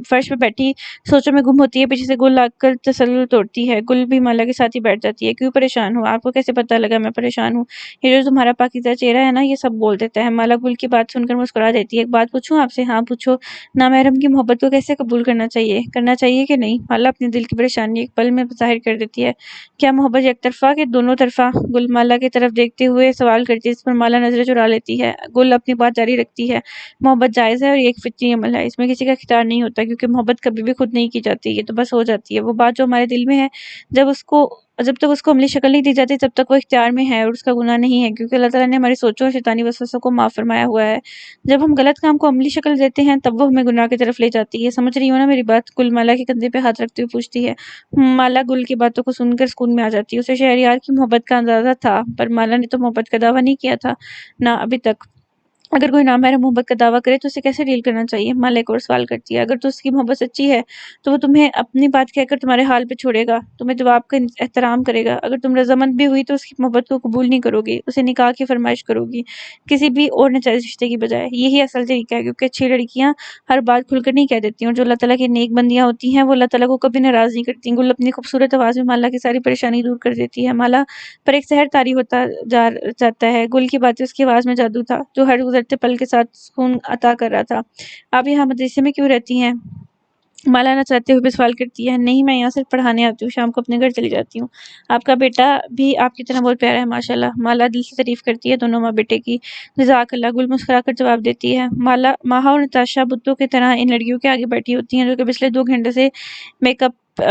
فرش پہ بیٹھی سوچوں میں گم ہوتی ہے، پیچھے سے گل آ کر تسلسل توڑتی ہے۔ گل بھی مالا کے ساتھ ہی بیٹھ جاتی ہے۔ کیوں پریشان ہو؟ آپ کو کیسے پتہ لگا میں پریشان ہوں؟ یہ جو تمہارا پاکیزہ چہرہ ہے نا، یہ سب بول دیتا ہے۔ مالا گل کی بات سن کر مسکرا دیتی ہے۔ ایک بات پوچھوں آپ سے؟ ہاں پوچھو۔ نامحرم کی محبت کو کیسے قبول کرنا چاہیے کہ نہیں؟ مالا اپنے دل کی پریشانی ایک پل میں ظاہر کر دیتی ہے۔ کیا محبت یک طرفہ کہ دونوں طرفہ؟ گل مالا کی طرف دیکھتے ہوئے سوال کرتی ہے، اس پر مالا نظریں چرا لیتی ہے۔ گل اپنی بات جاری رکھتی ہے، محبت جائز ہے اور یہ ایک فطری عمل ہے، اس میں کسی کا اختیار نہیں ہوتا، کیونکہ محبت کبھی بھی خود نہیں کی جاتی، یہ تو بس ہو جاتی ہے۔ وہ بات جو ہمارے دل میں ہے، جب تک اس کو عملی شکل نہیں دی جاتی تب تک وہ اختیار میں ہے اور اس کا گناہ نہیں ہے، کیونکہ اللہ تعالیٰ نے ہماری سوچوں اور شیطانی وسوسوں کو معاف فرمایا ہوا ہے۔ جب ہم غلط کام کو عملی شکل دیتے ہیں تب وہ ہمیں گناہ کی طرف لے جاتی ہے۔ سمجھ رہی ہو نا میری بات؟ گل مالا کے کندھے پہ ہاتھ رکھتے ہوئے پوچھتی ہے۔ مالا گل کی باتوں کو سن کر سکون میں آ جاتی ہے۔ اسے شہریار کی محبت کا اندازہ تھا، پر مالا نے تو محبت کا دعویٰ نہیں کیا تھا، نہ ابھی تک۔ اگر کوئی نامحرم محبت کا دعویٰ کرے تو اسے کیسے ڈیل کرنا چاہیے؟ مالا ایک اور سوال کرتی ہے۔ اگر تو اس کی محبت سچی ہے تو وہ تمہیں اپنی بات کہہ کر تمہارے حال پہ چھوڑے گا، تمہیں جواب کا احترام کرے گا۔ اگر تم رضامند بھی ہوئی تو اس کی محبت کو قبول نہیں کرو گی، اسے نکاح کی فرمائش کرو گی، کسی بھی اور ناجائز رشتے کی بجائے۔ یہی اصل طریقہ ہے، کیونکہ اچھی لڑکیاں ہر بات کھل کر نہیں کہہ دیتی، اور جو اللہ تعالیٰ کی نیک بندیاں ہوتی ہیں وہ اللہ تعالیٰ کو کبھی ناراض نہیں کرتی۔ گل اپنی خوبصورت آواز میں مالا کی ساری پریشانی دور کر دیتی ہے۔ مالا پر ایک سحر طاری ہوتا جاتا ہے۔ گل کی باتیں اس کی آواز میں جادو تھا، جو ہر گزرتے پل کے ساتھ سکون عطا کر رہا تھا۔ آپ یہاں مدرسے میں کیوں رہتی ہیں؟ مالا نہ چاہتے ہوئے بھی سوال کرتی ہے۔ نہیں، میں یہاں صرف پڑھانے آتی ہوں، شام کو اپنے گھر چلی جاتی ہوں۔ آپ کا بیٹا بھی آپ کی طرح بہت پیارا ہے ماشاءاللہ۔ مالا دل سے تعریف کرتی ہے دونوں ماں بیٹے کی۔ جزاک اللہ، گل مسکرا کر جواب دیتی ہے۔ ماہا اور نتاشا بتوں کی طرح ان لڑکیوں کے آگے بیٹھی ہوتی ہیں جو کہ پچھلے 2 گھنٹے سے میک اپ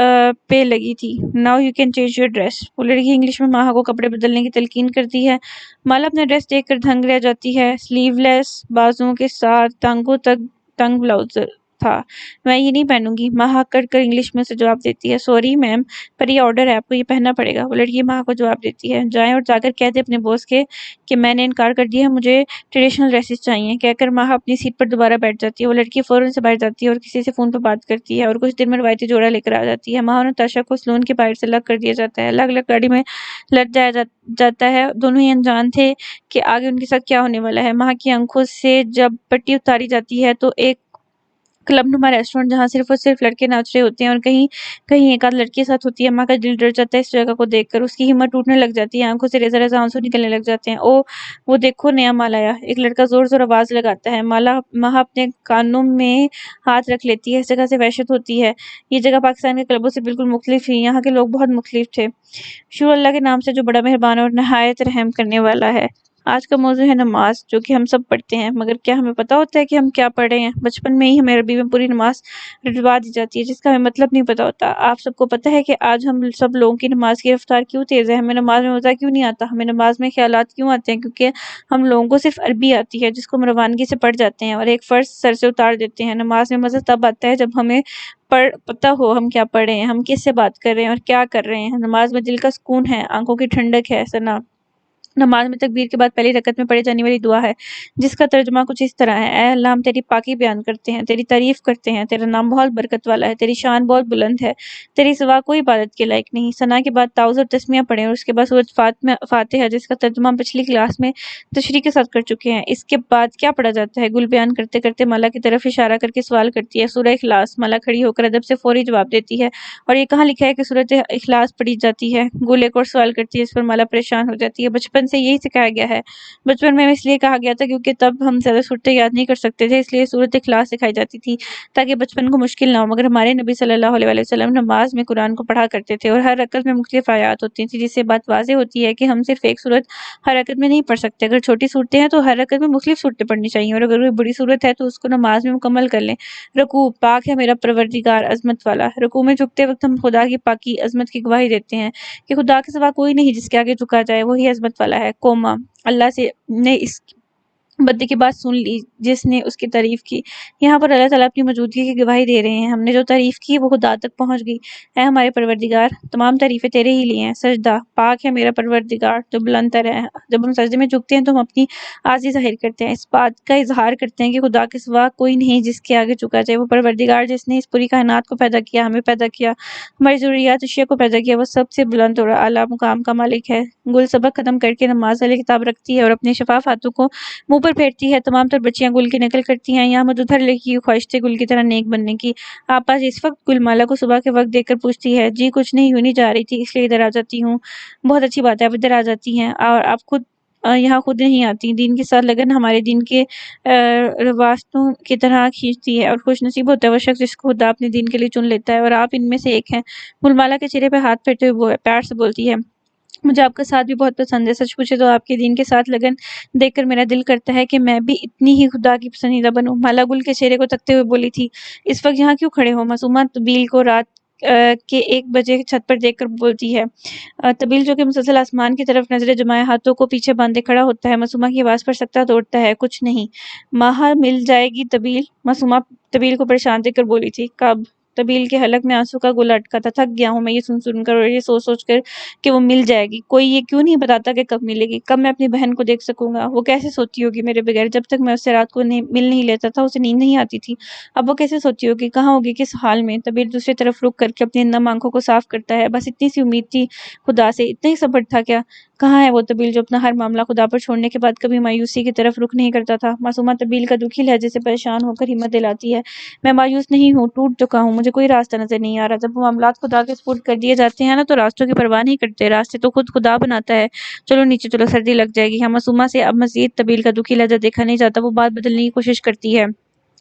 پہ لگی تھی۔ Now you can change your dress. وہ لڑکی انگلش میں ماہا کو کپڑے بدلنے کی تلقین کرتی ہے۔ مالا اپنا ڈریس دیکھ کر دھنگ رہ جاتی ہے۔ سلیو لیس، بازوؤں کے ساتھ ٹانگوں تک تنگ بلاؤز تھا۔ میں یہ نہیں پہنوں گی، ماہا کٹ کر انگلش میں سے جواب دیتی ہے۔ سوری میم، پر یہ آرڈر ہے، آپ کو یہ پہننا پڑے گا۔ وہ لڑکی ماہا کو جواب دیتی ہے۔ جائیں اور جا کر کہہ دیں اپنے باس کے کہ میں نے انکار کر دیا ہے، مجھے ٹریڈیشنل ڈریسز چاہیے، کہہ کر ماہا اپنی سیٹ پر دوبارہ بیٹھ جاتی ہے۔ وہ لڑکی فوراً سے باہر جاتی ہے اور کسی سے فون پر بات کرتی ہے، اور کچھ دیر میں روایتی جوڑا لے کر آ جاتی ہے۔ ماہا اور نتاشا کو سلون کے باہر سے الگ کر دیا جاتا ہے۔ الگ الگ گاڑی میں لٹ جایا جاتا ہے۔ دونوں ہی انجان تھے کہ آگے ان کے ساتھ کیا ہونے والا ہے۔ ماہا کی آنکھوں سے جب پٹی اتاری جاتی ہے تو ایک کلب نما ریسٹورینٹ جہاں صرف اور صرف لڑکے ناچ رہے ہوتے ہیں اور کہیں کہیں ایک آدھ لڑکی کے ساتھ ہوتی ہے۔ ماں کا دل ڈر جاتا ہے اس جگہ کو دیکھ کر، اس کی ہمت ٹوٹنے لگ جاتی ہے، آنکھوں سے ریزہ ریزہ آنسو نکلنے لگ جاتے ہیں۔ وہ دیکھو نیا مال آیا، ایک لڑکا زور زور آواز لگاتا ہے۔ ماہا اپنے کانوں میں ہاتھ رکھ لیتی ہے، اس جگہ سے وحشت ہوتی ہے۔ یہ جگہ پاکستان کے کلبوں سے بالکل مختلف ہی، یہاں کے لوگ بہت مختلف تھے۔ شروع اللہ کے نام سے جو بڑا مہربان اور نہایت رحم کرنے والا ہے۔ آج کا موضوع ہے نماز، جو کہ ہم سب پڑھتے ہیں، مگر کیا ہمیں پتہ ہوتا ہے کہ ہم کیا پڑھ رہے ہیں؟ بچپن میں ہی ہمیں عربی میں پوری نماز رٹوا دی جاتی ہے جس کا ہمیں مطلب نہیں پتہ ہوتا۔ آپ سب کو پتہ ہے کہ آج ہم سب لوگوں کی نماز کی رفتار کیوں تیز ہے؟ ہمیں نماز میں مزہ کیوں نہیں آتا؟ ہمیں نماز میں خیالات کیوں آتے ہیں؟ کیونکہ ہم لوگوں کو صرف عربی آتی ہے جس کو ہم روانگی سے پڑھ جاتے ہیں اور ایک فرض سر سے اتار دیتے ہیں۔ نماز میں مزہ تب آتا ہے جب ہمیں پتہ ہو ہم کیا پڑھ رہے ہیں، ہم کس سے بات کر رہے ہیں اور کیا کر رہے ہیں۔ نماز میں دل کا سکون ہے، آنکھوں کی ٹھنڈک ہے۔ ثنا، نماز میں تکبیر کے بعد پہلی رکعت میں پڑھی جانے والی دعا ہے جس کا ترجمہ کچھ اس طرح ہے: اے اللہ، ہم تیری پاکی بیان کرتے ہیں، تیری تعریف کرتے ہیں، تیرا نام بہت برکت والا ہے، تیری شان بہت بلند ہے، تیری سوا کوئی عبادت کے لائق نہیں۔ ثنا کے بعد تعوذ اور تسمیہ پڑھیں اور اس کے بعد سورۃ فاتحہ جس کا ترجمہ ہم پچھلی کلاس میں تشریح کے ساتھ کر چکے ہیں۔ اس کے بعد کیا پڑھا جاتا ہے؟ گل بیان کرتے کرتے مالا کی طرف اشارہ کر کے سوال کرتی ہے۔ سورہ اخلاص۔ مالا کھڑی ہو کر ادب سے فوری جواب دیتی ہے۔ اور یہ کہاں لکھا ہے کہ سورۃ اخلاص پڑھی جاتی ہے؟ گل ایک اور سوال کرتی ہے، اس پر مالا پریشان ہو جاتی ہے۔ بچپن سے یہی سکھایا گیا ہے۔ بچپن میں اس لیے کہا گیا تھا کیونکہ تب ہم زیادہ صورتیں یاد نہیں کر سکتے تھے، اس لیے سورۃ اخلاص سکھائی جاتی تھی تاکہ بچپن کو مشکل نہ ہو، مگر ہمارے نبی صلی اللہ علیہ وسلم نماز میں قرآن کو پڑھا کرتے تھے اور ہر رکعت میں مختلف آیات ہوتی تھیں، جس سے بات واضح ہوتی ہے کہ ہم صرف ایک سورت ہر رکعت میں نہیں پڑھ سکتے۔ اگر چھوٹی صورتیں ہیں تو ہر رکعت میں مختلف صورتیں پڑھنی چاہیے، اور اگر کوئی بڑی صورت ہے تو اس کو نماز میں مکمل کر لیں۔ رکوع۔ پاک ہے میرا پروردگار عظمت والا۔ رکوع میں جھکتے وقت ہم خدا کی پاکی عظمت کی گواہی دیتے ہیں کہ خدا کے سوا کوئی نہیں جس کے آگے جھکا جائے، وہی عظمت والا ہے۔ قوما، اللہ نے اس بندے کی بات سن لی جس نے اس کی تعریف کی۔ یہاں پر اللہ تعالیٰ اپنی موجودگی کی گواہی دے رہے ہیں، ہم نے جو تعریف کی وہ خدا تک پہنچ گئی۔ اے ہمارے پروردگار، تمام تعریفیں تیرے ہی لیے ہیں۔ سجدہ۔ پاک ہے میرا پروردگار جو بلند تر ہے۔ جب ہم سجدے میں جھکتے ہیں تو ہم اپنی عاجزی ظاہر کرتے ہیں، اس بات کا اظہار کرتے ہیں کہ خدا کے سوا کوئی نہیں جس کے آگے جھکا جائے۔ وہ پروردگار جس نے اس پوری کائنات کو پیدا کیا، ہمیں پیدا کیا، ہماری ضروریات اشیاء کو پیدا کیا، وہ سب سے بلند اور اعلیٰ مقام کا مالک ہے۔ گل سبق ختم کر کے نماز والی کتاب رکھتی ہے اور اپنے شفاف ہاتھوں کو منہ پر اوپر پھیرتی ہے۔ تمام تر بچیاں گل کی نقل کرتی ہیں، یہاں مدھر لڑکی کی خواہش تھی گل کی طرح نیک بننے کی۔ آپ آج اس وقت گلمالا کو صبح کے وقت دیکھ کر پوچھتی ہے، جی کچھ نہیں، یوں نہیں جا رہی تھی، اس لیے ادھر آ جاتی ہوں۔ بہت اچھی بات ہے، آپ ادھر آ جاتی ہیں اور آپ خود یہاں خود نہیں آتی۔ دین کے ساتھ لگن ہمارے دین کے رواستوں کی طرح کھینچتی ہے، اور خوش نصیب ہوتا ہے وہ شخص جس کو خدا اپنے دین کے لیے چن لیتا ہے، اور آپ ان میں سے ایک ہیں۔ گلمالا کے چہرے پہ ہاتھ پھیرتے ہوئے پیار سے بولتی ہے، مجھے آپ کا ساتھ بھی بہت پسند ہے، سچ پوچھے تو آپ کے دین کے ساتھ لگن دیکھ کر میرا دل کرتا ہے کہ میں بھی اتنی ہی خدا کی پسندیدہ بنوں۔ مالا گل کے چہرے کو تکتے ہوئے بولی تھی، اس وقت یہاں کیوں کھڑے ہو؟ معصومہ طبیل کو رات کے 1 بجے چھت پر دیکھ کر بولتی ہے۔ طبیل جو کہ مسلسل آسمان کی طرف نظریں جمائے ہاتھوں کو پیچھے باندھے کھڑا ہوتا ہے، معصومہ کی آواز پر سکتہ توڑتا ہے، کچھ نہیں۔ ماہا مل جائے گی طبیل؟ معصومہ طبیل کو پریشان دیکھ کر بولی تھی، کب؟ طبیل کے حلق میں آنسو کا گولہ اٹکا تھا، تھک گیا ہوں میں یہ سن کر اور یہ سوچ سوچ کر کہ وہ مل جائے گی۔ کوئی یہ کیوں نہیں بتاتا کہ کب ملے گی؟ کب میں اپنی بہن کو دیکھ سکوں گا؟ وہ کیسے سوتی ہوگی میرے بغیر؟ جب تک میں اس سے رات کو مل نہیں لیتا تھا اسے نیند نہیں آتی تھی، اب وہ کیسے سوتی ہوگی؟ کہاں ہوگی؟ کس حال میں؟ طبیل دوسری طرف رک کر کے اپنی نم آنکھوں کو صاف کرتا ہے، بس اتنی سی امید تھی خدا سے، اتنا ہی صبر تھا کیا؟ کہاں ہے وہ طبیل جو اپنا ہر معاملہ خدا پر چھوڑنے کے بعد کبھی مایوسی کی طرف رخ نہیں کرتا تھا؟ معصومہ طبیل کا دکھی لہجے سے پریشان ہو کر ہمت دلاتی ہے، میں مایوس نہیں ہوں، ٹوٹ چکا ہوں، مجھے کوئی راستہ نظر نہیں آ رہا۔ جب وہ معاملات خدا کے سپرد کر دیے جاتے ہیں نا تو راستوں کی پرواہ نہیں کرتے، راستے تو خود خدا بناتا ہے۔ چلو نیچے چلو، سردی لگ جائے گی۔ معصومہ سے اب مزید طبیل کا دکھی لہجہ دیکھا نہیں جاتا، وہ بات بدلنے کی کوشش کرتی ہے،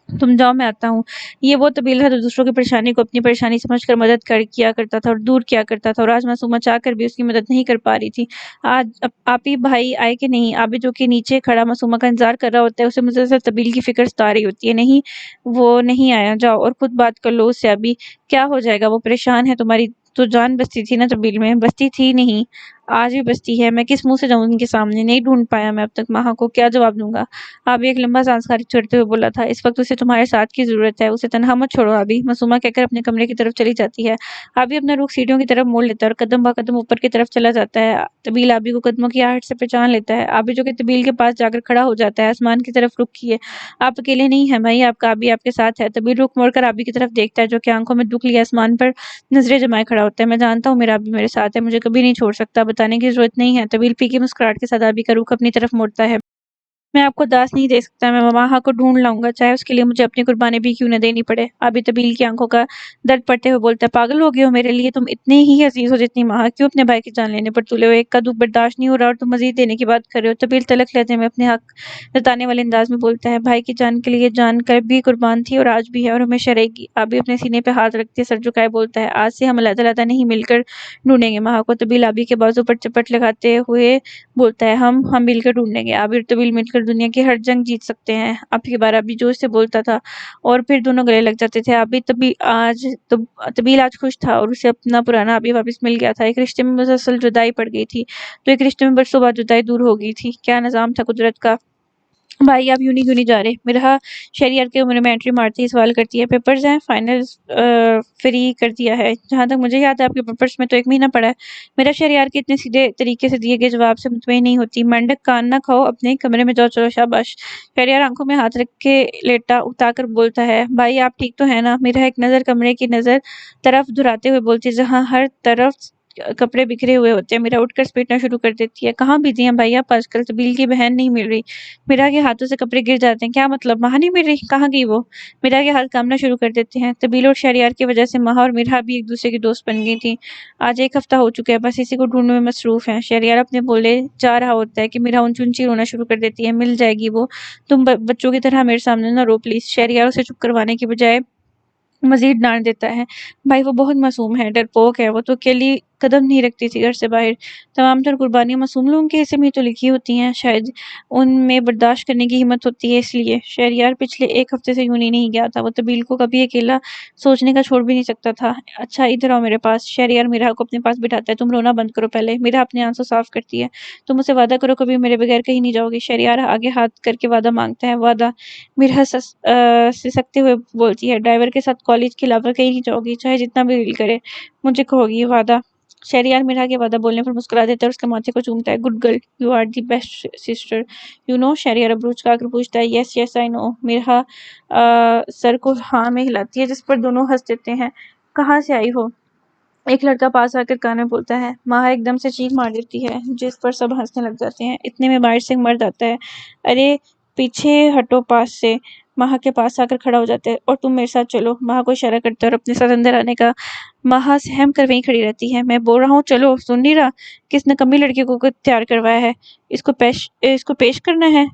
تم جاؤ میں آتا ہوں۔ یہ وہ طبیل تھا جو دوسروں کی پریشانی کو اپنی پریشانی سمجھ کر مدد کیا کرتا تھا اور دور کیا کرتا تھا، اور آج معصومہ چاہ کر بھی اس کی مدد نہیں کر پا رہی تھی۔ آج آپی بھائی آئے کہ نہیں؟ آبی جو کہ نیچے کھڑا معصومہ کا انتظار کر رہا ہوتا ہے، اسے مسلسل طبیل کی فکر ستا رہی ہوتی ہے۔ نہیں وہ نہیں آیا، جاؤ اور خود بات کر لو اس سے، آبی کیا ہو جائے گا؟ وہ پریشان ہے، تمہاری تو جان بستی تھی نا طبیل میں؟ بستی تھی نہیں، آج بھی بستی ہے، میں کس منہ سے جاؤں ان کے سامنے؟ نہیں ڈھونڈ پایا میں اب تک ماہا کو، کیا جواب دوں گا؟ آبی ایک لمبا سانس خارج چھوڑتے ہوئے بولا تھا، اس وقت اسے تمہارے ساتھ کی ضرورت ہے، اسے تنہا مت چھوڑو آبی، معصومہ کہہ کر اپنے کمرے کی طرف چلی جاتی ہے۔ آبی اپنا رخ سیڑھیوں کی طرف موڑ لیتا ہے اور قدم با قدم اوپر کی طرف چلا جاتا ہے۔ طبیل آبی کو قدموں کی آہٹ سے پہچان لیتا ہے، آبی جو کہ طبیل کے پاس جا کر کھڑا ہو جاتا ہے، آسمان کی طرف رخ کیے، آپ اکیلے نہیں ہیں بھائی، آپ کا آبی آپ کے ساتھ ہے۔ طبیل رخ موڑ کر آبی کی طرف دیکھتا ہے جو کہ آنکھوں میں دکھ لیے آسمان پر نظریں جمائے کھڑا ہوتا ہے، میں جانتا ہوں میرا آبی میرے ساتھ ہے، مجھے کبھی نہیں چھوڑ سکتا، بتانے کی ضرورت نہیں ہے۔ طبیل پھیکی مسکراہٹ کے ساتھ آبی کا رخ اپنی طرف موڑتا ہے، میں آپ کو داس نہیں دے سکتا، میں ماہا کو ڈھونڈ لاؤں گا، چاہے اس کے لیے مجھے اپنی قربانی بھی کیوں نہ دینی پڑے۔ آبی طبیل کی آنکھوں کا درد پڑتے ہوئے بولتا ہے، پاگل ہو گئے ہو میرے لیے؟ تم اتنے ہی عزیز ہو جتنی ماہا، کیوں اپنے بھائی کی جان لینے پر تلے ہو؟ ایک کا دکھ برداشت نہیں ہو رہا اور تم مزید دینے کی بات کر رہے ہو۔ طبیل تلخ لہجے میں اپنے حق جتانے والے انداز میں بولتا ہے، بھائی کی جان کے لیے جان کر بھی قربان تھی اور آج بھی ہے اور ہمیشہ رہے گی۔ آبی اپنے سینے پہ ہاتھ رکھتے سر جھکائے بولتا ہے، آج سے ہم علیحدہ علیحدہ نہیں مل کر ڈھونڈیں گے ماہا کو۔ طبیل آبی کے بازو پر چپٹ لگاتے ہوئے بولتا ہے، ہم مل کر ڈھونڈیں گے، آبی اور طبیل مل کر دنیا کی ہر جنگ جیت سکتے ہیں۔ اب کی بار آبی جوش سے بولتا تھا اور پھر دونوں گلے لگ جاتے تھے۔ طبیل آج خوش تھا اور اسے اپنا پرانا آبی واپس مل گیا تھا۔ ایک رشتے میں مسلسل جدائی پڑ گئی تھی تو ایک رشتے میں برسوں بعد جدائی دور ہو گئی تھی، کیا نظام تھا قدرت کا۔ بھائی آپ یوں نہیں جا رہے؟ مرحا شہریار کے عمر میں انٹری مارتی ہی سوال کرتی ہے، پیپرز ہیں؟ فائنل فری کر دیا ہے؟ جہاں تک مجھے یاد ہے آپ کے پیپرز میں تو 1 مہینہ پڑا ہے۔ میرا شہریار کے اتنے سیدھے طریقے سے دیے گئے جواب سے مطمئن نہیں ہوتی، مینڈک کان نہ کھاؤ، اپنے کمرے میں جاؤ، چلو شاباش۔ شہریار آنکھوں میں ہاتھ رکھ کے لیٹا اکتا کر بولتا ہے، بھائی آپ ٹھیک تو ہیں نا؟ میرا ایک نظر کمرے کی نظر طرف دھراتے ہوئے بولتی ہے، جہاں ہر طرف کپڑے بکھرے ہوئے ہوتے ہیں۔ میرا اٹھ کر سمیٹنا شروع کر دیتی ہے، کہاں بزی ہیں بھائی آپ آج کل؟ طبیل کی بہن نہیں مل رہی، میرا کے ہاتھوں سے کپڑے گر جاتے ہیں، کیا مطلب؟ ماہا نہیں مل رہی؟ کہاں گئی وہ؟ میرا کے ہاتھ کامنا شروع کر دیتے ہیں۔ طبیل اور شہریار کی وجہ سے ماہا اور میرا بھی ایک دوسرے کی دوست بن گئی تھی، آج 1 ہفتہ ہو چکا ہے، بس اسی کو ڈھونڈنے میں مصروف ہیں۔ شہریار اپنے بولے جا رہا ہوتا ہے کہ میرا اونچی رونا شروع کر دیتی ہے، مل جائے گی وہ، تم بچوں کی طرح میرے سامنے نہ رو پلیز۔ شہریار اسے چپ کروانے کی بجائے مزید ڈانٹ دیتا ہے، بھائی وہ بہت معصوم ہے، ڈرپوک ہے، وہ تو اکیلی قدم نہیں رکھتی تھی گھر سے باہر، تمام تر قربانیاں معصوم لوگوں کے حصے میں تو لکھی ہوتی ہیں، شاید ان میں برداشت کرنے کی ہمت ہوتی ہے اس لیے۔ شہریار پچھلے 1 ہفتے سے یوں نہیں گیا تھا، وہ طبیل کو کبھی اکیلا سوچنے کا چھوڑ بھی نہیں سکتا تھا۔ اچھا ادھر آؤ میرے پاس۔ شہریار میرا کو اپنے پاس بٹھاتا ہے، تم رونا بند کرو پہلے۔ میرا اپنے آنسو صاف کرتی ہے، تم مجھ سے وعدہ کرو کبھی میرے بغیر کہیں نہیں جاؤ گی۔ شہریار آگے ہاتھ کر کے وعدہ مانگتا ہے، وعدہ؟ میرا سسکتے ہوئے بولتی ہے، ڈرائیور کے ساتھ کالج کے علاوہ کہیں نہیں جاؤ گی، چاہے جتنا بھی دل کرے، مجھے کہو گی وعدہ؟ شہریار میرا کے وعدہ بولنے پر مسکرا دیتا ہے اور اس کے ماتھے کو چومتا ہے، good girl, you are the best sister you know. Shahryar ابروچ کا کر پوچھتا ہے، یس یس آئی نو۔ میرا سر کو ہاں میں ہلاتی ہے جس پر دونوں ہنس دیتے ہیں، کہاں سے آئی ہو؟ ایک لڑکا پاس آ کر کان میں بولتا ہے، ماہا ایک دم سے چیخ مار دیتی ہے جس پر سب ہنسنے لگ جاتے ہیں، اتنے میں باہر سے ایک مرد آتا ہے، ارے پیچھے ہٹو پاس سے، مہا کے پاس آ کر کھڑا ہو جاتا ہے، اور تم میرے ساتھ چلو۔ مہا کو اشارہ کرتا ہے اور اپنے ساتھ اندر آنے کا۔ مہا سہم کر وہیں کھڑی رہتی ہے۔ میں بول رہا ہوں چلو، سن نہیں رہا؟ کس نکمی لڑکی کو تیار کروایا ہے؟ اس کو پیش کرنا ہے؟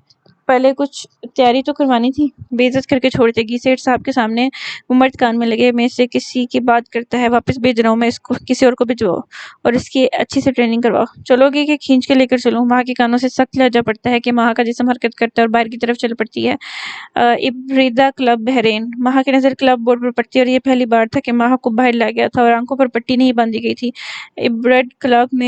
پہلے کچھ تیاری تو کروانی تھی۔ بے عزت کر کے چھوڑ دے گی سیٹھ صاحب کے سامنے۔ وہ مرد کان میں لگے، میں سے کسی کی بات کرتا ہے، واپس بھیج رہا ہوں، میں اس کو کسی اور کو بھجواؤ اور اس کی اچھی سے ٹریننگ کرواؤ۔ چلو گے کہ کھینچ کے لے کر چلوں؟ مہا کے کانوں سے سخت لہجہ پڑتا ہے کہ مہا کا جسم حرکت کرتا ہے اور باہر کی طرف چل پڑتی ہے۔ ابریدا کلب بحرین۔ مہا کی نظر کلب بورڈ پر پڑتی ہے اور یہ پہلی بار تھا کہ مہا کو باہر لایا گیا تھا اور آنکھوں پر پٹی نہیں باندھی گئی تھی۔ ابریڈ کلب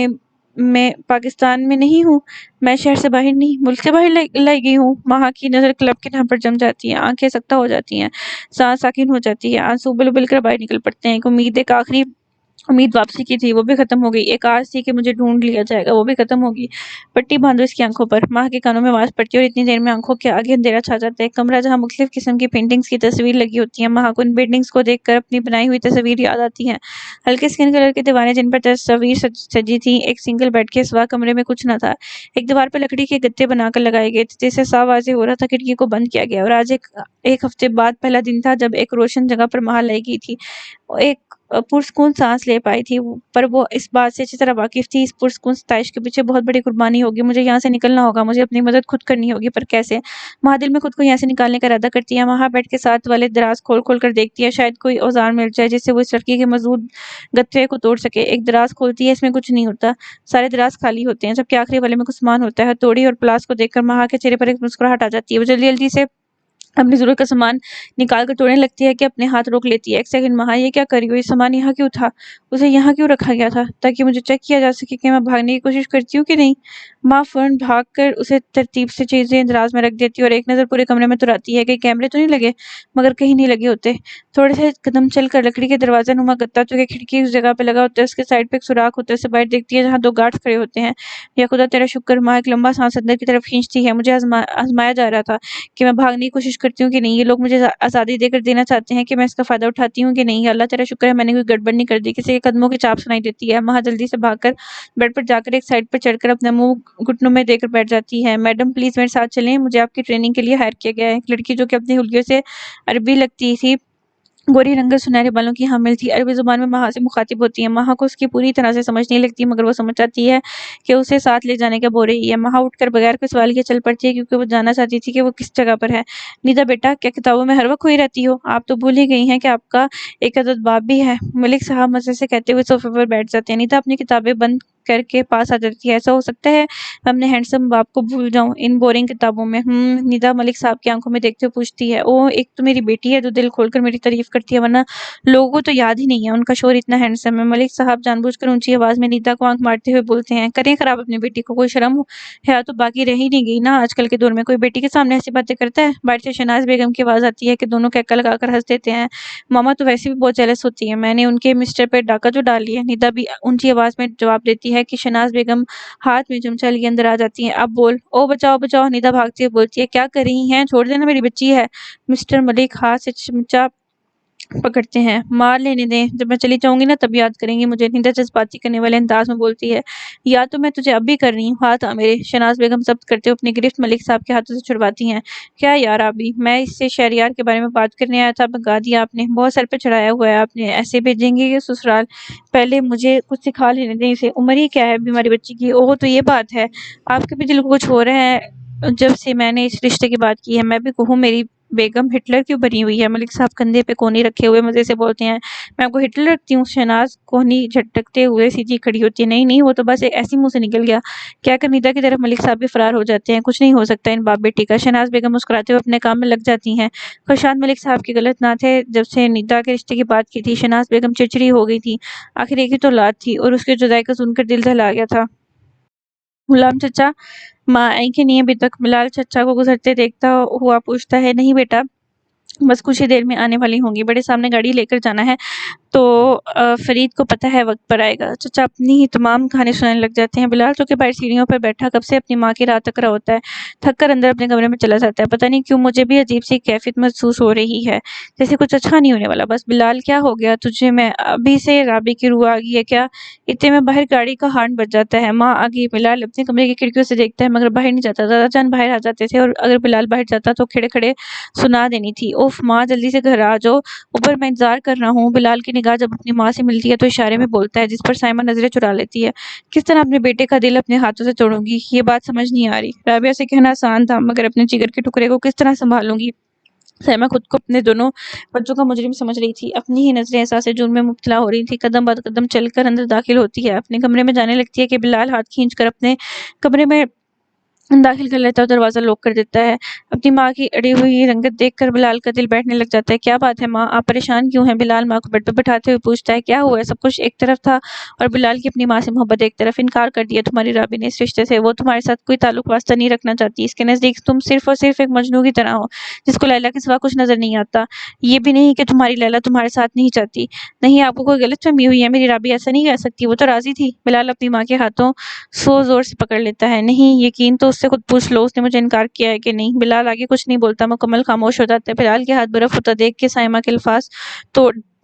میں پاکستان میں نہیں ہوں، میں شہر سے باہر نہیں، ملک سے باہر لائی گئی ہوں۔ مہا کی نظر کلب کے نام پر جم جاتی ہے، آنکھیں سکتہ ہو جاتی ہیں، سانس ساکن ہو جاتی ہے، آنسو ابل ابل کر باہر نکل پڑتے ہیں۔ ایک آخری امید واپسی کی تھی، وہ بھی ختم ہو گئی۔ ایک آس تھی کہ مجھے ڈھونڈ لیا جائے گا، وہ بھی ختم ہوگی۔ پٹی باندھو اس کی آنکھوں پر۔ مہا کے کانوں میں آواز پڑتی ہے اور اتنی دیر میں آنکھوں کے آگے اندھیرا چھا جاتا ہے۔ کمرہ جہاں مختلف قسم کی پینٹنگز کی تصویر لگی ہوتی ہیں۔ مہا کو ان پینٹنگز کو دیکھ کر اپنی بنائی ہوئی تصویر یاد آتی ہیں۔ ہلکے اسکن کلر کے دیواریں جن پر تصاویر سجی تھیں، ایک سنگل بیڈ کے سوا کمرے میں کچھ نہ تھا۔ ایک دیوار پر لکڑی کے گدے بنا کر لگائے گئے تھے، جس سے صاف واضح ہو رہا تھا کھڑکی کو بند کیا گیا، اور آج ایک ہفتے بعد پہلا دن تھا جب ایک روشن جگہ پر مہا لائی گئی تھی۔ ایک پرسکون سانس لے پائی تھی، پر وہ اس بات سے اچھی طرح واقف تھی، اس پرسکون ستائش کے پیچھے بہت بڑی قربانی ہوگی، مجھے یہاں سے نکلنا ہوگا، مجھے اپنی مدد خود کرنی ہوگی، پر کیسے؟ مہا دل میں خود کو یہاں سے نکالنے کا ارادہ کرتی ہے۔ مہا بیڈ کے ساتھ والے دراز کھول کھول کر دیکھتی ہے، شاید کوئی اوزار مل جائے جس سے وہ اس لڑکی کے مضبوط گتھے کو توڑ سکے۔ ایک دراز کھولتی ہے، اس میں کچھ نہیں ہوتا، سارے دراز خالی ہوتے ہیں، جبکہ آخری والے میں کچھ سامان ہوتا ہے۔ ہتھوڑی اور پلاس کو دیکھ کر مہا کے چہرے پر ایک مسکراہٹ آ جاتی ہے۔ وہ جلدی جلدی سے اپنی ضرورت کا سامان نکال کر توڑنے لگتی ہے کہ اپنے ہاتھ روک لیتی ہے۔ ایک سیکنڈ، مہا یہ کیا کر رہی ہو؟ یہ سامان یہاں کیوں تھا؟ اسے یہاں کیوں رکھا گیا تھا؟ تاکہ مجھے چیک کیا جا سکے کہ میں بھاگنے کی کوشش کرتی ہوں کہ نہیں۔ ماں فوراً بھاگ کر اسے ترتیب سے چیزیں دراز میں رکھ دیتی ہے اور ایک نظر پورے کمرے میں دہراتی ہے کہ کیمرے تو نہیں لگے، مگر کہیں نہیں لگے ہوتے۔ تھوڑے سے قدم چل کر لکڑی کے دروازہ نما گتا جو کہ کھڑکی اس جگہ پہ لگا ہوتا ہے، اس کے سائڈ پہ ایک سوراخ ہوتا ہے، اسے باہر دیکھتی ہے جہاں دو گارڈز کھڑے ہوتے ہیں۔ یا خدا تیرا شکر! ماں ایک لمبا سانس اندر کی طرف کھینچتی ہے۔ مجھے آزمایا جا رہا تھا کہ میں بھاگنے کی کوشش کرتی ہوں کہ نہیں، یہ لوگ مجھے آزادی دے کر دینا چاہتے ہیں کہ میں اس کا فائدہ اٹھاتی ہوں کہ نہیں۔ یا اللہ تیرا شکر ہے میں نے کوئی گڑبڑ نہیں کر دی۔ کسی کے قدموں کی چاپ سنائی دیتی ہے۔ مہا جلدی سے بھاگ کر بیڈ پر جا کر ایک سائڈ پر چڑھ کر اپنا منہ گھٹنوں میں دے کر بیٹھ جاتی ہے۔ میڈم پلیز میرے ساتھ چلیں، مجھے آپ کی ٹریننگ کے لیے ہائر کیا گیا ہے۔ ایک لڑکی جو کہ اپنی حلیوں سے عربی لگتی تھی، گوری رنگت سنہرے بالوں کی حامل تھی، عربی زبان میں مہا سے مخاطب ہوتی ہے۔ مہا کو اس کی پوری طرح سے سمجھ نہیں لگتی، مگر وہ سمجھ جاتی ہے کہ اسے ساتھ لے جانے کا بول رہی ہے۔ مہا اٹھ کر بغیر کوئی سوال کیے چل پڑتی ہے کیونکہ وہ جاننا چاہتی تھی کہ وہ کس جگہ پر ہے۔ نیدا بیٹا، کیا کتابوں میں ہر وقت کھوئی رہتی ہو؟ آپ تو بھول ہی گئی ہیں کہ آپ کا ایک عدد باپ بھی ہے۔ ملک صاحب مزے سے کہتے ہوئے صوفے پر بیٹھ جاتے ہیں۔ نیدا اپنی کتابیں بند کر کے پاس آ جاتی ہے۔ ایسا ہو سکتا ہے میں اپنے ہینڈسم باپ کو بھول جاؤں ان بورنگ کتابوں میں؟ نیدا ملک صاحب کی آنکھوں میں دیکھتے ہوئے پوچھتی ہے۔ اوہ، ایک تو میری بیٹی ہے جو دل کھول کر میری تعریف کرتی ہے، ورنہ لوگوں کو تو یاد ہی نہیں ہے ان کا شوہر اتنا ہینڈسم ہے۔ ملک صاحب جان بوجھ کر اونچی آواز میں نیدا کو آنکھ مارتے ہوئے بولتے ہیں۔ کریں خراب اپنی بیٹی کو، کوئی شرم ہے تو باقی رہ ہی نہیں گئی نا۔ آج کل کے دور میں کوئی بیٹی کے سامنے ایسی باتیں کرتا ہے؟ باہر سے شہناز بیگم کی آواز آتی ہے کہ دونوں کہکا لگا کر ہنس دیتے ہیں۔ ماما تو ویسے بھی بہت جیلس ہوتی ہے، میں نے ان کے مسٹر پہ ڈاکہ جو ڈال لیا ہے۔ نیدا بھی اونچی آواز میں جواب دیتی ہے کہ شہناز بیگم ہاتھ میں چمچا لیے اندر آ جاتی ہیں۔ اب بول، او بچاؤ بچاؤ! نیدا بھاگتی ہوئی بولتی ہے۔ کیا کر رہی ہیں؟ چھوڑ دینا، میری بچی ہے۔ مسٹر ملک ہاتھ سے چمچا پکڑتے ہیں۔ مار لینے دیں، جب میں چلی جاؤں گی نا تب یاد کریں گی مجھے، نیدا جذباتی کرنے والے انداز میں بولتی ہے۔ یاد تو میں تجھے اب بھی کر رہی ہوں، ہاتھ میرے! شہناز بیگم ضبط کرتے ہوئے اپنی گرفت ملک صاحب کے ہاتھوں سے چھڑواتی ہیں۔ کیا یار ابھی میں اس سے شہریار کے بارے میں بات کرنے آیا تھا، بھگا دیا آپ نے، بہت سر پہ چڑھایا ہوا ہے آپ نے، ایسے بھیجیں گے کہ سسرال؟ پہلے مجھے کچھ سکھا لینے دیں اسے، عمر ہی کیا ہے ابھی ہماری بچی کی۔ اوہ تو یہ بات ہے، آپ کے بھی دل کو کچھ ہو رہا ہے جب سے میں نے اس رشتے کی بات کی ہے۔ میں بھی کہوں میری بیگم ہٹلر کیوں بنی ہوئی ہے؟ ملک صاحب کندھے پہ کونی رکھے ہوئے مزے سے بولتے ہیں۔ میں آپ کو ہٹلر رکھتی ہوں؟ شہناز کونی جھٹکتے ہوئے سیدھی کھڑی ہوتی ہے۔ نہیں نہیں، وہ تو بس ایسی منہ سے نکل گیا، کیا کر نیدا کی طرف ملک صاحب بھی فرار ہو جاتے ہیں۔ کچھ نہیں ہو سکتا ان باپ بیٹی کا۔ شہناز بیگم مسکراتے ہوئے اپنے کام میں لگ جاتی ہیں۔ خدشات ملک صاحب کے غلط نہ تھے، جب سے نیدا کے رشتے کی بات کی تھی شہناز بیگم چڑچڑی ہو گئی تھی، آخر ایک ہی تو اولاد تھی، اور اس کے جدائی کا سن کر دل دہلا گیا تھا۔ غلام چچا، ماں آئی کہ نہیں ابھی تک؟ بلال چچا کو گزرتے دیکھتا ہوا پوچھتا ہے۔ نہیں بیٹا، بس کچھ ہی دیر میں آنے والی ہوں گی، بڑے صاحب نے گاڑی لے کر جانا ہے تو فرید کو پتہ ہے وقت پر آئے گا۔ چچا اپنی ہی تمام کہانی سنانے لگ جاتے ہیں۔ بلال چونکہ باہر سیڑھیوں پر بیٹھا کب سے اپنی ماں کی راہ تک رہا ہوتا ہے، تھک کر اندر اپنے کمرے میں چلا جاتا ہے۔ پتہ نہیں کیوں مجھے بھی عجیب سی کیفیت محسوس ہو رہی ہے، جیسے کچھ اچھا نہیں ہونے والا۔ بس بلال کیا ہو گیا تجھے؟ میں ابھی سے رابی کی روح آ گئی ہے کیا؟ اتنے میں باہر گاڑی کا ہارن بج جاتا ہے۔ ماں آ گئی۔ بلال اپنے کمرے کی کھڑکیوں سے دیکھتا ہے مگر باہر نہیں جاتا۔ دادا جان باہر آ جاتے تھے اور اگر بلال باہر جاتا تو کھڑے کھڑے سنا دینی تھی۔ اوف ماں جلدی سے گھر آ جاؤ، اوپر میں انتظار کر رہا ہوں۔ بلال کی نگاہ جب اپنی ماں سے ملتی ہے تو اشارے میں بولتا ہے، جس پر سائمہ نظریں چرا لیتی ہے۔ کس طرح اپنے بیٹے کا دل اپنے ہاتھوں سے توڑوں گی، یہ بات سمجھ نہیں آ رہی۔ رابعہ سے کہنا آسان تھا مگر اپنے جگر کے ٹکڑے کو کس طرح سنبھالوں گی؟ سائمہ خود کو اپنے دونوں بچوں کا مجرم سمجھ رہی تھی۔ اپنی ہی نظریں احساس جرم میں مبتلا ہو رہی تھی۔ قدم بعد قدم چل کر اندر داخل ہوتی ہے، اپنے کمرے میں جانے لگتی ہے کہ بلال ہاتھ کھینچ کر اپنے کمرے میں داخل کر لیتا ہے اور دروازہ لوک کر دیتا ہے۔ اپنی ماں کی اڑی ہوئی رنگت دیکھ کر بلال کا دل بیٹھنے لگ جاتا ہے۔ کیا بات ہے ماں، آپ پریشان کیوں ہیں؟ بلال ماں کو بیڈ پہ بٹھاتے ہوئے پوچھتا ہے۔ کیا ہوا ہے؟ سب کچھ ایک طرف تھا اور بلال کی اپنی ماں سے محبت ایک طرف۔ انکار کر دیا تمہاری رابی نے اس رشتے سے، وہ تمہارے ساتھ کوئی تعلق واسطہ نہیں رکھنا چاہتی۔ اس کے نزدیک تم صرف اور صرف ایک مجنوں کی طرح ہو جس کو لیلا کے سوا کچھ نظر نہیں آتا۔ یہ بھی نہیں کہ تمہاری لیلا تمہارے ساتھ نہیں چاہتی۔ نہیں، آپ کو کوئی غلط فہمی ہوئی ہے، میری رابی ایسا نہیں کہہ سکتی، وہ تو راضی تھی۔ بلال اپنی ماں کے ہاتھوں سو زور سے پکڑ لیتا ہے۔ نہیں، یقین تو اس سے خود پوچھ لو، اس نے مجھے انکار کیا ہے کہ نہیں؟ بلال آگے کچھ نہیں بولتا، مکمل خاموش ہو جاتا ہے۔ بلال کے ہاتھ برف ہوتا دیکھ کے سائمہ کے الفاظ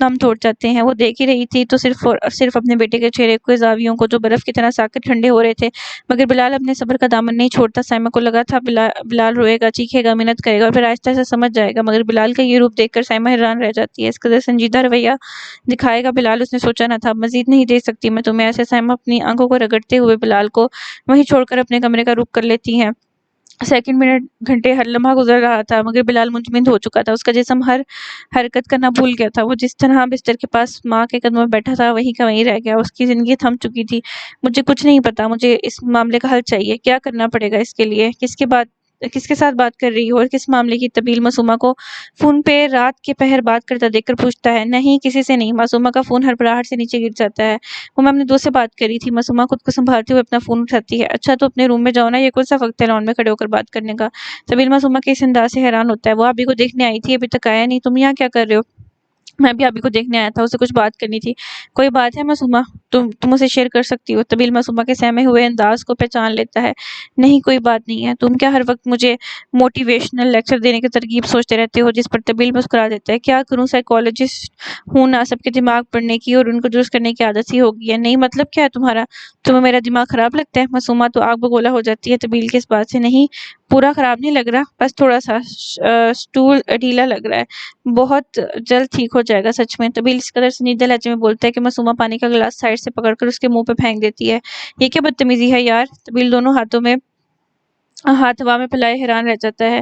دم توڑ جاتے ہیں۔ وہ دیکھ ہی رہی تھی تو صرف اور صرف اپنے بیٹے کے چہرے کے زاویوں کو جو برف کی طرح ساکت ٹھنڈے ہو رہے تھے، مگر بلال اپنے صبر کا دامن نہیں چھوڑتا۔ سائمہ کو لگا تھا بلال روئے گا، چیخے گا، منت کرے گا اور پھر آہستہ سے سمجھ جائے گا، مگر بلال کا یہ روپ دیکھ کر سائمہ حیران رہ جاتی ہے۔ اس قدر سنجیدہ رویہ دکھائے گا بلال اس نے سوچا نہ تھا۔ مزید نہیں دے سکتی میں تمہیں ایسے، سائمہ اپنی آنکھوں کو رگڑتے ہوئے بلال کو وہیں چھوڑ کر اپنے کمرے کا رخ کر لیتی ہیں۔ سیکنڈ، منٹ، گھنٹے، ہر لمحہ گزر رہا تھا مگر بلال مطمئن ہو چکا تھا۔ اس کا جسم ہر حرکت کرنا بھول گیا تھا۔ وہ جس طرح بستر کے پاس ماں کے قدموں میں بیٹھا تھا وہیں کا وہیں رہ گیا۔ اس کی زندگی تھم چکی تھی۔ مجھے کچھ نہیں پتا، مجھے اس معاملے کا حل چاہیے۔ کیا کرنا پڑے گا اس کے لیے؟ کس کے ساتھ بات کر رہی ہو اور کس معاملے کی؟ طویل معصومہ کو فون پہ رات کے پہر بات کرتا دیکھ کر پوچھتا ہے۔ نہیں، کسی سے نہیں۔ معصومہ کا فون ہڑبڑاہٹ سے نیچے گر جاتا ہے۔ وہ میں اپنے دوست سے بات کر رہی تھی۔ معصومہ خود کو سنبھالتے ہوئے اپنا فون اٹھاتی ہے۔ اچھا تو اپنے روم میں جاؤ نا، یہ کون سا وقت ہے لان میں کھڑے ہو کر بات کرنے کا؟ طویل معصومہ کے اس انداز سے حیران ہوتا ہے۔ وہ آبی کو دیکھنے آئی تھی، ابھی تک آیا نہیں، تم یہاں کیا کر رہے ہو؟ میں بھی آبی کو دیکھنے آیا تھا، اسے کچھ بات کرنی تھی۔ کوئی بات ہے معصومہ؟ تم اسے شیئر کر سکتی ہو۔ طویل معصومہ کے سہمے ہوئے انداز کو پہچان لیتا ہے۔ نہیں، کوئی بات نہیں ہے۔ تم کیا ہر وقت مجھے موٹیویشنل لیکچر دینے کی ترغیب سوچتے رہتے ہو؟ جس پر طویل مسکرا دیتا ہے۔ کیا کروں، سائیکالوجسٹ ہوں نا، سب کے دماغ پڑھنے کی اور ان کو درست کرنے کی عادت سی ہو گئی ہے۔ نہیں، مطلب کیا ہے تمہارا؟ تمہیں میرا دماغ خراب لگتا ہے؟ معصومہ تو آگ بگولا ہو جاتی ہے طویل کے اس بات سے۔ نہیں، پورا خراب نہیں لگ رہا، بس تھوڑا سا سٹول ڈھیلا لگ رہا ہے، بہت جلد ٹھیک ہو جائے گا سچ میں۔ طویل اس قدر سنجیدہ لہجے میں بولتا ہے کہ معصومہ پانی کا گلاس سائڈ سے پکڑ کر اس کے منہ پہ پھینک دیتی ہے۔ یہ کیا بدتمیزی ہے یار؟ طویل دونوں ہاتھ ہوا میں پھیلائے حیران رہ جاتا ہے۔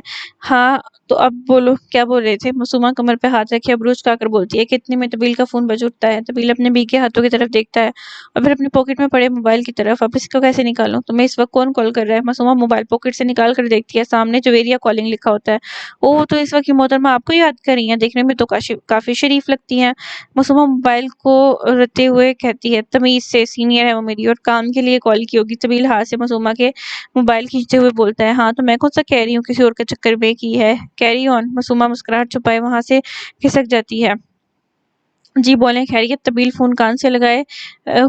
ہاں تو اب بولو، کیا بول رہے تھے؟ معصومہ کمر پہ ہاتھ رکھے ابروج کھا کر بولتی ہے کہ اتنے میں طویل کا فون بج اٹھتا ہے۔ طویل اپنے بھیگے ہاتھوں کی طرف دیکھتا ہے اور پھر اپنی پاکٹ میں پڑے موبائل کی طرف۔ اب اس کو کیسے نکالوں؟ تمہیں اس وقت کون کال کر رہا ہے؟ معصومہ موبائل پاکٹ سے نکال کر دیکھتی ہے، سامنے جویریہ کالنگ لکھا ہوتا ہے۔ اوہ، تو اس وقت یہ محترمہ آپ کو یاد کر رہی ہیں، دیکھنے میں تو کافی شریف لگتی ہیں۔ معصومہ موبائل کو رتے ہوئے کہتی ہے، تمیز سے، سینئر ہے وہ میری، اور کام کے لیے کال کی ہوگی۔ طویل ہاتھ سے معصومہ کے موبائل کھینچتے ہوئے بولتا ہے۔ ہاں تو میں کون سا کہہ رہی ہوں کسی اور کے چکر میں کی ہے؟ Carry on. معصومہ مسکراہٹ چھپائے وہاں سے کھسک جاتی ہے۔ جی بولیں، خیریت؟ طویل فون کان سے لگائے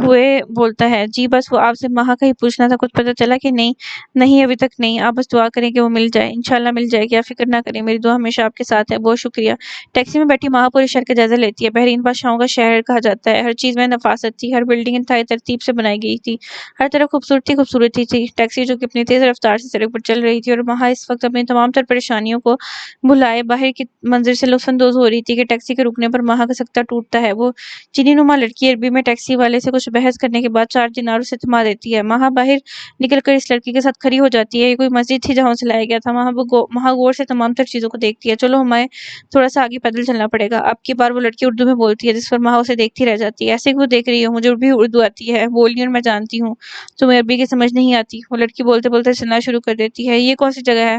ہوئے بولتا ہے۔ جی بس وہ آپ سے ماہا کا ہی پوچھنا تھا، کچھ پتہ چلا کہ نہیں؟ نہیں ابھی تک نہیں، آپ بس دعا کریں کہ وہ مل جائے۔ انشاءاللہ مل جائے گی، آپ فکر نہ کریں، میری دعا ہمیشہ آپ کے ساتھ ہے۔ بہت شکریہ۔ ٹیکسی میں بیٹھی ماہا پورے شہر کا جائزہ لیتی ہے۔ بحرین بادشاہوں کا شہر کہا جاتا ہے، ہر چیز میں نفاست تھی، ہر بلڈنگ انتہائی ترتیب سے بنائی گئی تھی، ہر طرف خوبصورتی تھی۔ ٹیکسی جو کہ اپنی تیز رفتار سے سڑک پر چل رہی تھی اور ماہا اس وقت اپنی تمام تر پریشانیوں کو بھلائے باہر کی منظر سے لطف اندوز ہو رہی تھی کہ ٹیکسی کے رکنے پر ماہا کا سکتہ ٹوٹتا ہے۔ وہ چینی نما لڑکی عربی میں ٹیکسی والے سے کچھ بحث کرنے کے بعد 4 دینار اسے تھما دیتی ہے۔ ماہا باہر نکل کر اس لڑکی کے ساتھ کھڑی ہو جاتی ہے۔ یہ کوئی مسجد تھی جہاں اسے لایا گیا تھا۔ ماہا غور سے تمام تر چیزوں کو دیکھتی ہے۔ چلو ہمیں تھوڑا سا آگے پیدل چلنا پڑے گا۔ اب کی بار وہ لڑکی اردو میں بولتی ہے، جس پر ماہا اسے دیکھتی رہ جاتی ہے۔ ایسے کیوں دیکھ رہی ہو؟ مجھے بھی اردو آتی ہے، بولنی، اور میں جانتی ہوں تمہیں عربی کی سمجھ نہیں آتی۔ وہ لڑکی بولتے بولتے چلنا شروع کر دیتی ہے۔ یہ کون سی جگہ ہے؟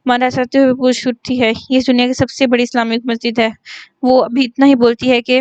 مانا ہنستے ہوئے پوچھ اٹھتی ہے۔ یہ دنیا کی سب سے بڑی اسلامک مسجد ہے۔ وہ ابھی اتنا ہی بولتی ہے کہ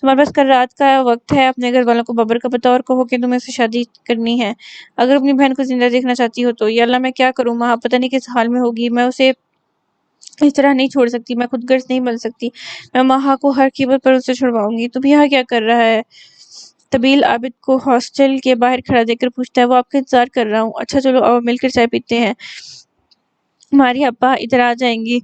تمہارے پاس کل رات کا وقت ہے، اپنے گھر والوں کو بابر کا بتاؤ اور کہو کہ تمہیں اس سے شادی کرنی ہے اگر اپنی بہن کو زندہ دیکھنا چاہتی ہو تو۔ یا اللہ میں کیا کروں، ماں پتہ نہیں کس حال میں ہوگی، میں اسے اس طرح نہیں چھوڑ سکتی، میں خود غرض نہیں بن سکتی، میں ماہا کو ہر قیمت پر اسے چھڑواؤں گی۔ تم یہاں کیا کر رہا ہے؟ طویل عابد کو ہاسٹل کے باہر کھڑا دیکھ کر پوچھتا ہے۔ وہ آپ کا انتظار کر رہا ہوں۔ اچھا چلو آؤ مل کر چائے پیتے ہیں، ہماری ابا ادھر آ جائیں گی۔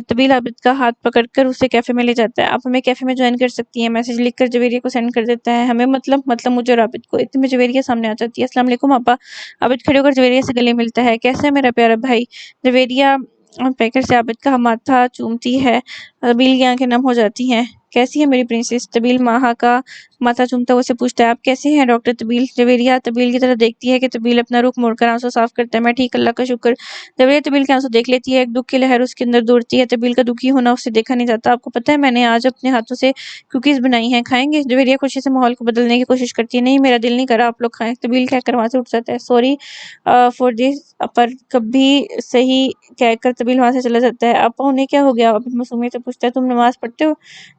طویل عابد کا ہاتھ پکڑ کر اسے کیفے میں لے جاتا ہے۔ آپ ہمیں کیفے میں جوائن کر سکتی ہیں، میسج لکھ کر جویریہ کو سینڈ کر دیتا ہے۔ ہمیں مطلب مجھے اور عابد کو۔ اتنے میں جویریہ سامنے آ جاتی ہے۔ السلام علیکم ابا۔ عابد کھڑے ہو کر جویریہ سے گلے ملتا ہے۔ کیسا ہے میرا پیارا بھائی؟ جویریہ پیکر سے عابد کا ماتھا چومتی ہے۔ طویل کی آنکھیں نم ہو جاتی ہیں۔ کیسی ہے میری پرنسس؟ طویل ماہا کا ماتھا چومتا ہوا اسے پوچھتا ہے۔ آپ کیسے ہیں ڈاکٹر طویل؟ جویریہ طویل کی طرف دیکھتی ہے کہ طویل اپنا رخ موڑ کر آنسو صاف کرتا ہے۔ میں ٹھیک، اللہ کا شکر۔ جویریہ طویل کے آنسو دیکھ لیتی ہے، ایک دکھ کی لہر اس کے اندر دوڑتی ہے۔ طویل کا دکھی ہونا اسے دیکھا نہیں جاتا۔ آپ کو پتہ ہے میں نے آج اپنے ہاتھوں سے کوکیز بنائی ہیں، کھائیں گے؟ جویریہ خوشی سے ماحول کو بدلنے کی کوشش کرتی ہے۔ نہیں میرا دل نہیں کرا، آپ لوگ کھائیں۔ طویل کہہ کر وہاں سے اٹھ جاتا ہے۔ سوری فار دس پر کبھی صحیح کہہ کر طویل وہاں سے چلا جاتا ہے۔ آپا انہیں کیا ہو گیا؟ عابد معصومیت سے پوچھتا ہے۔ تم نماز پڑھتے ہو؟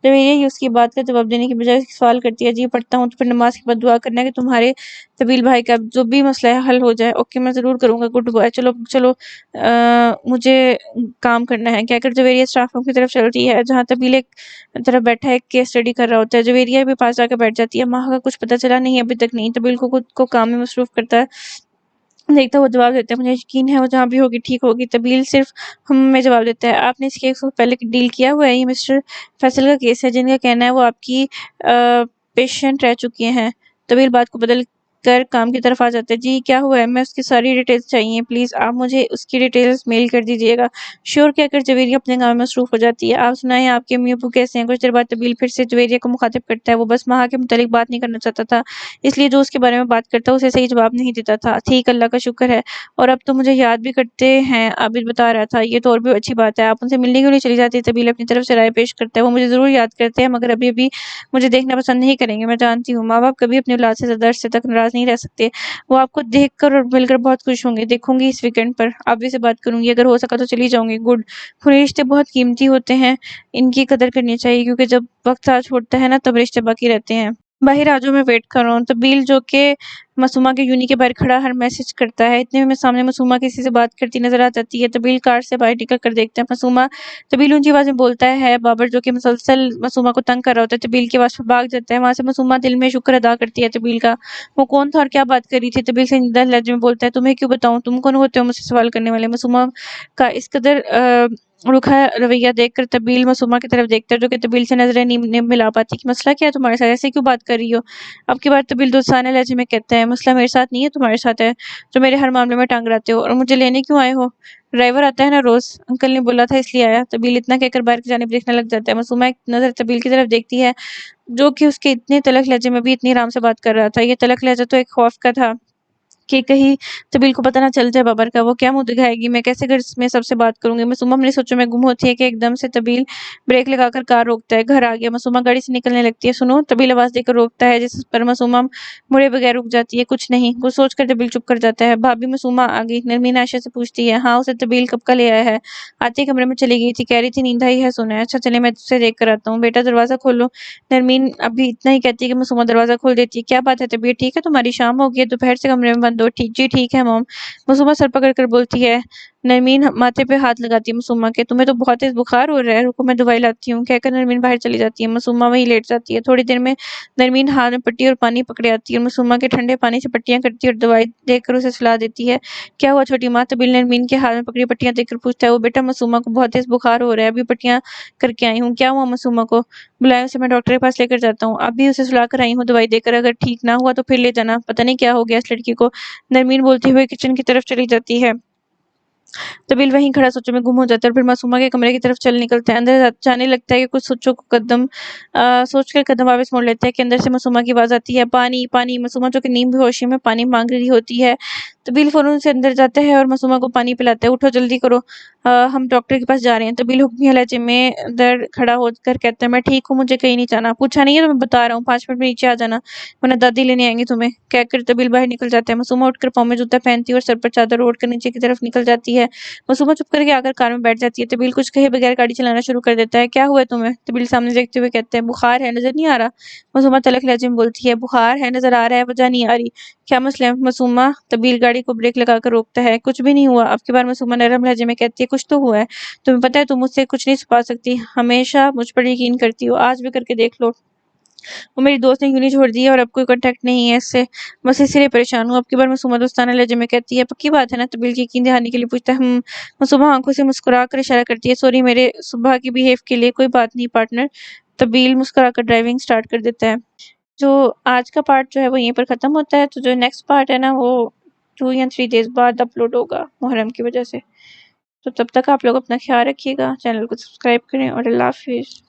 جویریہ اس کی بات کا جواب دینے کی بجائے سوال کرتی ہے۔ جی پڑھتا ہوں۔ تو پھر نماز کے بعد دعا کرنا ہے کہ تمہارے طویل بھائی کا جو بھی مسئلہ ہے حل ہو جائے۔ اوکے میں ضرور کروں گا، گڈ بائے۔ چلو مجھے کام کرنا ہے، کہہ کر جویریہ اسٹاف روم کی طرف چلتی ہے جہاں طویل ایک طرف بیٹھا ایک کیس اسٹڈی کر رہا ہوتا ہے۔ جویریہ بھی پاس جا کے بیٹھ جاتی ہے۔ ماہا کا کچھ پتہ چلا؟ نہیں ابھی تک نہیں۔ طویل کو خود کو کام میں مصروف کرتا ہے دیکھتا وہ جواب دیتا ہے۔ مجھے یقین ہے وہ جہاں بھی ہوگی ٹھیک ہوگی۔ طویل صرف میں جواب دیتا ہے۔ آپ نے اس کیس کو پہلے ڈیل کیا ہوا ہے؟ یہ مسٹر فیصل کا کیس ہے، جن کا کہنا ہے وہ آپ کی پیشنٹ رہ چکی ہیں۔ طویل بات کو بدل کر کام کی طرف آ جاتا ہے۔ جی کیا ہوا ہے؟ میں اس کی ساری ڈیٹیلز چاہیے، پلیز آپ مجھے اس کی ڈیٹیلز میل کر دیجیے گا۔ شیور کہہ کر جویریہ اپنے کام میں مصروف ہو جاتی ہے۔ آپ سنائیں آپ کے امی ابو کیسے ہیں؟ کچھ دیر بعد طویل پھر سے جویریہ کو مخاطب کرتا ہے۔ وہ بس ماہا کے متعلق بات نہیں کرنا چاہتا تھا، اس لیے جو اس کے بارے میں بات کرتا اسے صحیح جواب نہیں دیتا تھا۔ ٹھیک، اللہ کا شکر ہے، اور اب تو مجھے یاد بھی کرتے ہیں، عابد بتا رہا تھا۔ یہ تو اور بھی اچھی بات ہے، آپ ان سے ملنے کیوں نہیں چلی جاتی؟ طویل اپنی طرف سے رائے پیش کرتا ہے۔ وہ مجھے ضرور یاد کرتے ہیں مگر ابھی مجھے دیکھنا پسند نہیں کریں گے، میں جانتی ہوں۔ ماں باپ کبھی اپنی اولاد سے زیادہ عرصے تک ناراض نہیں رہ سکتے۔ وہ آپ کو دیکھ کر اور مل کر بہت خوش ہوں گے۔ دیکھوں گی اس ویکینڈ پر، عابد سے بات کروں گی، اگر ہو سکا تو چلی جاؤں گی۔ گڈ۔ خونی رشتے بہت قیمتی ہوتے ہیں، ان کی قدر کرنی چاہیے کیونکہ جب وقت ساتھ چھوڑتا ہے نا تب رشتے باقی رہتے ہیں۔ باہر آجو میں ویٹ کر رہا ہوں۔ طویل جو کہ معصومہ کے یونی کے باہر کھڑا ہر میسج کرتا ہے۔ اتنے میں سامنے معصومہ کسی سے بات کرتی نظر آ جاتی ہے۔ طویل کار سے باہر نکل کر دیکھتا ہے معصومہ۔ طویل اونچی آواز میں بولتا ہے بابر جو کہ مسلسل معصومہ کو تنگ کر رہا ہوتا ہے طویل کی آواز پر بھاگ جاتا ہے۔ وہاں سے معصومہ دل میں شکر ادا کرتی ہے طویل کا۔ وہ کون تھا اور کیا بات کر رہی تھی؟ طویل سنجیدہ لہجے میں بولتا ہے۔ تمہیں کیوں بتاؤں، تم کون ہوتے ہو مجھ سے سوال کرنے والے؟ معصومہ کا اس قدر رکھا رویہ دیکھ کر طویل معصومہ کی طرف دیکھتا ہے جو کہ طویل سے نظریں نہیں ملا پاتی کہ مسئلہ کیا ہے تمہارے ساتھ، ایسے کیوں بات کر رہی ہو؟ اب کی بار طویل دوستانہ لہجے میں کہتا ہے مسئلہ میرے ساتھ نہیں ہے، تمہارے ساتھ ہے جو میرے ہر معاملے میں ٹانگ رہتے ہو، اور مجھے لینے کیوں آئے ہو؟ ڈرائیور آتا ہے نا روز، انکل نے بولا تھا اس لیے آیا۔ طویل اتنا کہہ کر باہر کی جانب دیکھنے لگ جاتا ہے۔ معصومہ ایک نظر طویل کی طرف دیکھتی ہے جو کہ اس کے اتنے تلخ لہجے میں بھی اتنی آرام سے بات کر رہا تھا۔ یہ تلخ لہجہ تو ایک خوف کا تھا کہ کہیں طویل کو پتہ نہ چل جائے بابر کا، وہ کیا منہ دکھائے گی، میں کیسے گھر میں سب سے بات کروں گی؟ معصومہ اپنی سوچوں میں گم ہوتی ہے کہ ایک دم سے طویل بریک لگا کر کار روکتا ہے۔ گھر آ گیا۔ معصومہ گاڑی سے نکلنے لگتی ہے۔ سنو، طویل آواز دے کر روکتا ہے جس پر معصومہ مڑے بغیر رک جاتی ہے۔ کچھ نہیں، کچھ سوچ کر طویل چپ کر جاتا ہے۔ بھابی معصومہ آ گئی؟ نرمین عائشہ سے پوچھتی ہے۔ ہاں، اسے طویل کب کا لے آیا ہے، آتے ہی کمرے میں چلی گئی تھی، کہہ رہی تھی نیند آئی ہے سونا ہے۔ اچھا چلے میں اسے دیکھ کر آتا ہوں۔ بیٹا دروازہ کھولو۔ نرمین ابھی اتنا ہی کہتی ہے کہ معصومہ دروازہ کھول دیتی ہے۔ کیا بات ہے طبیعت ٹھیک ہے تمہاری؟ شام ہو گئی ہے، دوپہر سے کمرے میں بند ہو؟ جی ٹھیک ہے موم۔ معصومہ سر پکڑ کر بولتی ہے۔ نرمین ماتھے پہ ہاتھ لگاتی ہے معصومہ کے۔ تمہیں تو بہت تیز بخار ہو رہا ہے، رکو میں دوائی لاتی ہوں، کہہ کر نرمین باہر چلی جاتی ہے۔ معصومہ وہیں لیٹ جاتی ہے۔ تھوڑی دیر میں نرمین ہاتھ میں پٹی اور پانی پکڑے آتی ہے اور معصومہ کے ٹھنڈے پانی سے پٹیاں کرتی ہے اور دوائی دے کر اسے سلا دیتی ہے۔ کیا ہوا چھوٹی ماں؟ طویل نرمین کے ہاتھ میں پکڑی پٹیاں دیکھ کر پوچھتا ہے۔ وہ بیٹا معصومہ کو بہت تیز بخار ہو رہا ہے، ابھی پٹیاں کر کے آئی ہوں۔ کیا ہوا معصومہ کو؟ بلائیں اسے، میں ڈاکٹر کے پاس لے کر جاتا ہوں۔ اب بھی اسے سلا کر آئی ہوں دوائی دے کر، اگر ٹھیک نہ ہوا تو پھر لے جانا، پتہ نہیں کیا ہو گیا اس لڑکی کو۔ نرمین بولتے ہوئے کچن کی طرف چلی جاتی ہے۔ طویل وہیں کھڑا سوچوں میں گم ہو جاتا ہے اور پھر معصومہ کے کمرے کی طرف چل نکلتا ہے۔ اندر جانے لگتا ہے کہ کچھ سوچ کر قدم واپس موڑ لیتا ہے کہ اندر سے معصومہ کی آواز آتی ہے پانی پانی۔ معصومہ جو کہ نیم بے ہوشی میں پانی مانگ رہی ہوتی ہے۔ طویل فوراً سے اندر جاتا ہے اور معصومہ کو پانی پلاتا ہے۔ اٹھو جلدی کرو، ہم ڈاکٹر کے پاس جا رہے ہیں۔ طبیل حکمیہ لہجے میں اندر کھڑا ہو کر کہتا ہے میں ٹھیک ہوں، مجھے کہیں نہیں جانا۔ پوچھا نہیں ہے تو میں بتا رہا ہوں، 5 منٹ میں نیچے آ جانا ورنہ دادی لینے آئیں گے تمہیں، کہہ کر طبیل باہر نکل جاتا ہے۔ معصومہ اٹھ کر پاؤں میں جوتا پہنتی ہے اور سر پر چادر اوڑھ کر نیچے کی طرف نکل جاتی ہے۔ معصومہ چپ کر کے آ کر کار میں بیٹھ جاتی ہے۔ طبیل کچھ کہے بغیر گاڑی چلانا شروع کر دیتا ہے۔ کیا ہوا ہے تمہیں؟ طبیل سامنے دیکھتے ہوئے کہتا ہے بخار ہے، نظر نہیں آ رہا؟ معصومہ تلخ لہجے میں بولتی ہے بخار ہے، نظر آ رہا ہے، وجہ نہیں آ رہی۔ کیا مسئلہ ہے؟ معصومہ طبیل گاڑی کو بریک لگا کر روکتا ہے۔ کچھ بھی نہیں ہوا۔ اب کی بار معصومہ نرم لہجے میں کہتی ہے کچھ تو ہوا ہے، تمہیں پتہ ہے تم مجھ سے کچھ نہیں چھپا سکتی، ہمیشہ مجھ پر یقین کرتی ہو، آج بھی کر کے دیکھ لو۔ وہ میری دوست نے کیوں نہیں چھوڑ دی ہے اور اب کوئی کانٹیکٹ نہیں ہے اس سے، بس اس لیے پریشان ہوں۔ اب کی بار معصومہ دوستانہ لہجے میں کہتی ہے پکی بات ہے نا؟ طبیل کی یقین دہانی کے لیے پوچھتا ہے معصومہ آنکھوں سے مسکرا کر اشارہ کرتی ہے سوری میرے صبح کی بیہیو کے لیے، کوئی بات نہیں پارٹنر۔ طبیل مسکرا کر ڈرائیونگ سٹارٹ کر دیتا ہے۔ جو آج کا پارٹ جو ہے وہ یہیں پر ختم ہوتا ہے، تو جو نیکسٹ پارٹ ہے نا وہ 2 یا 3 days بعد اپلوڈ ہوگا محرم کی وجہ سے۔ تو تب تک آپ لوگ اپنا خیال رکھیے گا، چینل کو سبسکرائب کریں اور اللہ حافظ۔